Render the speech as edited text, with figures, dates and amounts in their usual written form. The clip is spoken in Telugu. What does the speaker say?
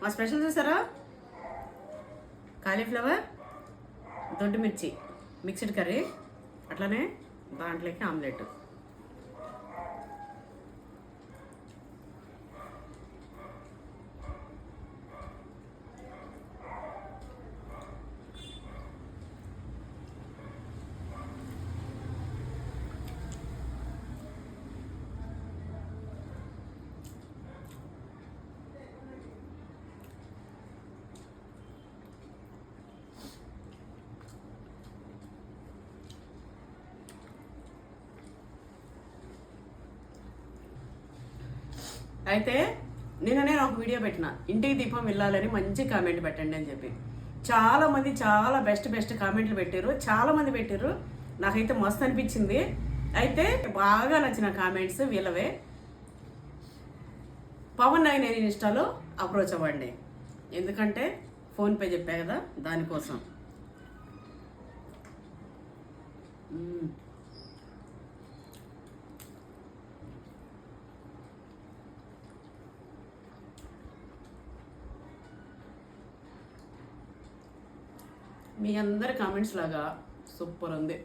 మా స్పెషల్ చూసారా? కాలీఫ్లవర్ దొడ్డు మిర్చి మిక్స్డ్ కర్రీ, అట్లనే దాంట్లోకి ఆమ్లెట్. అయితే నేను ఒక వీడియో పెట్టిన, ఇంటికి దీపం వెళ్ళాలని మంచి కామెంట్ పెట్టండి అని చెప్పి. చాలామంది చాలా బెస్ట్ కామెంట్లు పెట్టారు, చాలామంది పెట్టారు. నాకైతే మస్తు అనిపించింది. అయితే బాగా నచ్చిన కామెంట్స్ వీళ్ళవే. పవన్ నేను ఇన్స్టాలో అప్రోచ్ అవ్వండి, ఎందుకంటే ఫోన్పే చెప్పా కదా దానికోసం. మీ అందరి కామెంట్స్ లాగా సూపర్ ఉంది.